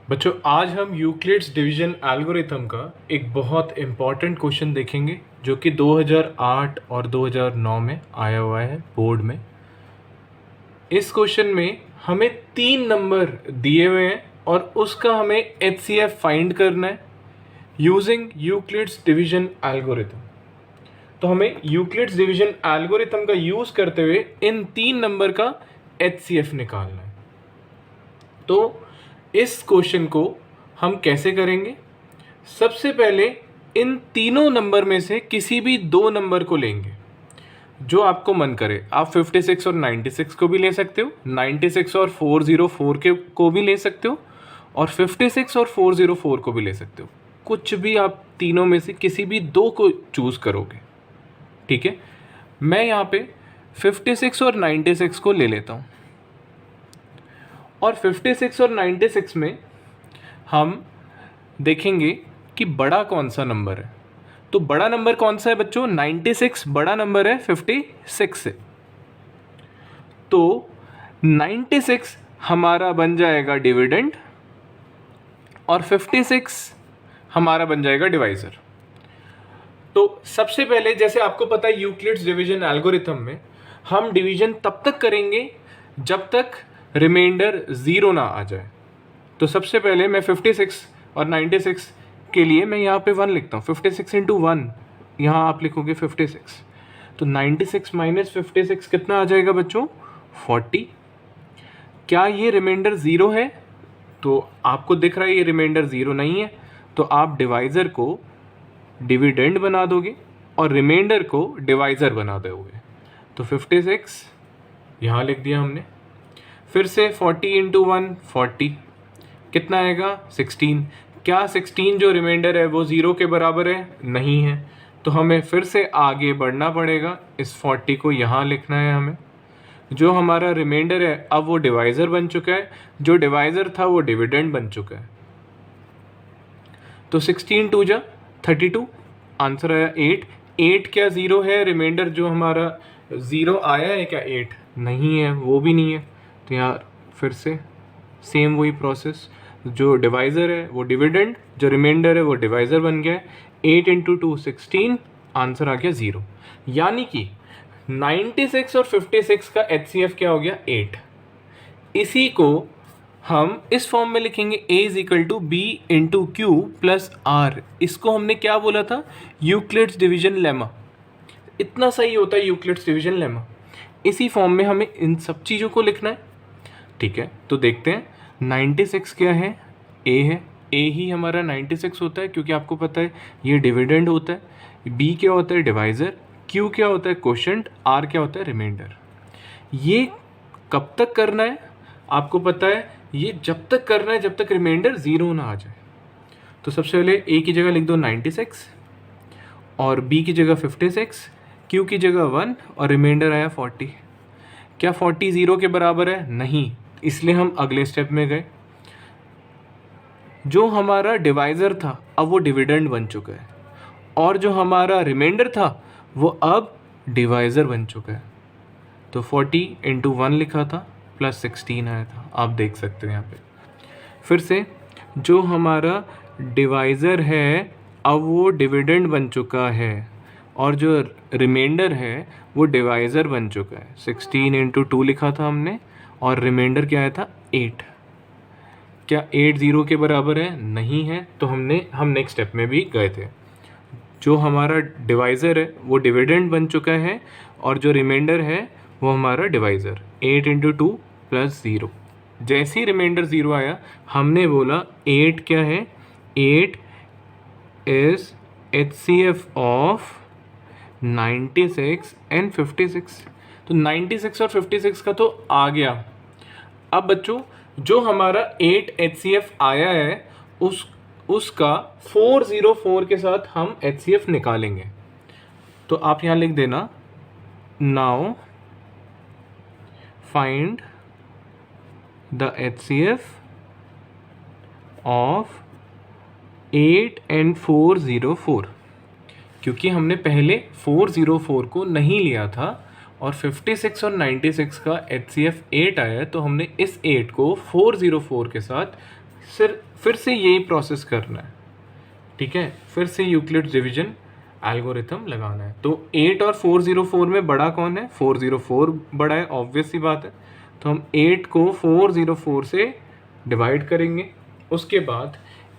बच्चों आज हम यूक्लिड्स डिवीजन एल्गोरिथम का एक बहुत इम्पॉर्टेंट क्वेश्चन देखेंगे जो कि 2008 और 2009 में आया हुआ है बोर्ड में। इस क्वेश्चन में हमें 3 नंबर दिए हुए हैं और उसका हमें एचसीएफ फाइंड करना है यूजिंग यूक्लिड्स डिवीजन एल्गोरिथम। तो हमें यूक्लिड्स डिवीजन एल्गोरिथम का यूज़ करते हुए इन 3 नंबर का एचसीएफ निकालना है। तो इस क्वेश्चन को हम कैसे करेंगे? सबसे पहले इन तीनों नंबर में से किसी भी 2 नंबर को लेंगे जो आपको मन करे। आप 56 और 96 को भी ले सकते हो, 96 और 404 के को भी ले सकते हो और 56 और 404 को भी ले सकते हो। कुछ भी आप तीनों में से किसी भी 2 को चूज़ करोगे, ठीक है। मैं यहाँ पे 56 और 96 को ले लेता हूँ और 56 और 96 में हम देखेंगे कि बड़ा कौन सा नंबर है। तो बड़ा नंबर कौन सा है बच्चों? 96 बड़ा नंबर है 56 से। तो 96 हमारा बन जाएगा डिविडेंड और 56 हमारा बन जाएगा डिवाइज़र। तो सबसे पहले जैसे आपको पता है यूक्लिड्स डिवीजन एल्गोरिथम में हम डिवीजन तब तक करेंगे जब तक रिमाइंडर 0 ना आ जाए। तो सबसे पहले मैं 56 और 96 के लिए मैं यहाँ पे 1 लिखता हूँ। 56 इंटू 1 यहाँ आप लिखोगे 56। तो 96 माइनस 56 कितना आ जाएगा बच्चों? 40। क्या ये रिमाइंडर 0 है? तो आपको दिख रहा है ये रिमाइंडर 0 नहीं है, तो आप डिवाइज़र को डिविडेंड बना दोगे और रिमाइंडर को डिवाइज़र बना दोगे। तो 56 यहाँ लिख दिया हमने। फिर से 40 इंटू 1 40 कितना आएगा? 16। क्या 16 जो रिमाइंडर है वो 0 के बराबर है? नहीं है। तो हमें फिर से आगे बढ़ना पड़ेगा, इस 40 को यहाँ लिखना है हमें। जो हमारा रिमाइंडर है अब वो डिवाइज़र बन चुका है, जो डिवाइज़र था वो डिविडेंड बन चुका है। तो 16 2 जा 32, आंसर आया 8। 8 क्या 0 है? रिमाइंडर जो हमारा 0 आया है क्या 8? नहीं है, वो भी नहीं है। तो यहाँ फिर से सेम वही प्रोसेस, जो डिवाइज़र है वो डिविडेंड, जो रिमाइंडर है वो डिवाइज़र बन गया है। 8 इंटू 2 16, आंसर आ गया 0। यानी कि 96 और 56 का एचसीएफ क्या हो गया? 8। इसी को हम इस फॉर्म में लिखेंगे a is equal to B into Q plus R. इसको हमने क्या बोला था? Euclid's division lemma. इतना सही होता है यूक्लिड्स डिवीजन लेमा। इसी फॉर्म में हमें इन सब चीज़ों को लिखना है, ठीक है। तो देखते हैं 96 क्या है? a है। a ही हमारा 96 होता है क्योंकि आपको पता है ये डिविडेंड होता है। b क्या होता है? डिवाइज़र। q क्या होता है? क्वोशंट। r क्या होता है? रिमाइंडर। ये कब तक करना है आपको पता है? ये जब तक करना है जब तक रिमाइंडर 0 ना आ जाए। तो सबसे पहले a की जगह लिख दो 96 और b की जगह 56, q की जगह 1 और रिमाइंडर आया 40। क्या 40 0 के बराबर है? नहीं, इसलिए हम अगले स्टेप में गए। जो हमारा डिवाइज़र था अब वो डिविडेंड बन चुका है और जो हमारा रिमाइंडर था वो अब डिवाइज़र बन चुका है। तो 40 इंटू 1 लिखा था प्लस 16 आया था, आप देख सकते हो यहाँ पे। फिर से जो हमारा डिवाइज़र है अब वो डिविडेंड बन चुका है और जो रिमाइंडर है वो डिवाइज़र बन चुका है। 16 इंटू 2 लिखा था हमने और रिमाइंडर क्या आया था? 8। क्या 8 0 के बराबर है? नहीं है। तो हम नेक्स्ट स्टेप में भी गए थे। जो हमारा डिवाइज़र है वो डिविडेंड बन चुका है और जो रिमाइंडर है वो हमारा डिवाइज़र। 8 into 2 plus 0। जैसे ही रिमाइंडर 0 आया हमने बोला 8 क्या है? 8 इज़ एचसीएफ ऑफ 96 एंड 56। तो 96 और 56 का तो आ गया। अब बच्चों जो हमारा 8 एचसीएफ आया है उसका 404 के साथ हम एचसीएफ निकालेंगे। तो आप यहाँ लिख देना now find the HCF of 8 and 404। क्योंकि हमने पहले 404 को नहीं लिया था और 56 और 96 का HCF 8 आया है, तो हमने इस 8 को 404 के साथ फिर से यही प्रोसेस करना है, ठीक है। फिर से यूक्लिड्स डिवीजन एल्गोरिथम लगाना है। तो 8 और 404 में बड़ा कौन है? 404 बड़ा है, ऑब्वियस सी बात है। तो हम 8 को 404 से डिवाइड करेंगे। उसके बाद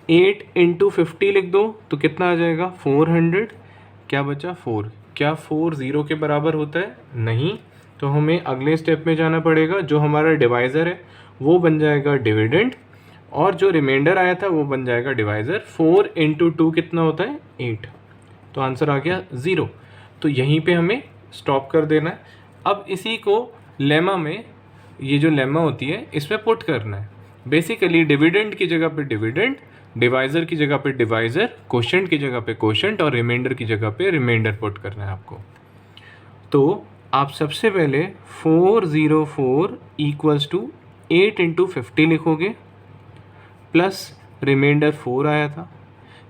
8 इंटू 50 लिख दो तो कितना आ जाएगा? 400। क्या बचा? 4। क्या 4 0 के बराबर होता है? नहीं। तो हमें अगले स्टेप में जाना पड़ेगा। जो हमारा डिवाइज़र है वो बन जाएगा डिविडेंड, और जो रिमाइंडर आया था वो बन जाएगा डिवाइज़र। 4 इंटू 2 कितना होता है? 8। तो आंसर आ गया 0। तो यहीं पे हमें स्टॉप कर देना है। अब इसी को लेमा में, ये जो लेमा होती है इसमें पुट करना है। बेसिकली डिविडेंड की जगह पे डिविडेंड, डिवाइज़र की जगह पे डिवाइज़र, कोशेंट की जगह पे कोशेंट और रिमाइंडर की जगह पे रिमाइंडर पुट करना है आपको। तो आप सबसे पहले 404 इक्वल्स टू 8 इंटू 50 लिखोगे, प्लस रिमाइंडर 4 आया था।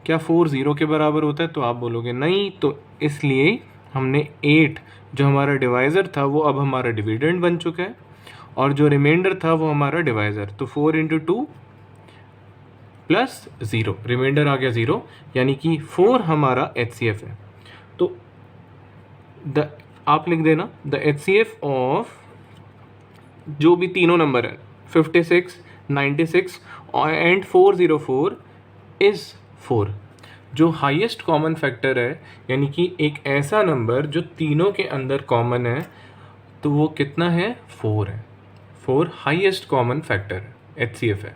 क्या 4 0 के बराबर होता है? तो आप बोलोगे नहीं। तो इसलिए हमने 8 जो हमारा डिवाइज़र था वो अब हमारा डिविडेंड बन चुका है, और जो रिमाइंडर था वो हमारा डिवाइज़र। तो 4 इंटू 2 प्लस 0, रिमाइंडर आ गया 0, यानी कि 4 हमारा HCF है। तो आप लिख देना द HCF ऑफ जो भी तीनों नंबर है 56, 96 एंड 404 इज़ 4। जो हाईएस्ट कॉमन फैक्टर है, यानी कि एक ऐसा नंबर जो तीनों के अंदर कॉमन है, तो वो कितना है? 4 है। 4 हाईएस्ट कॉमन फैक्टर है, HCF है।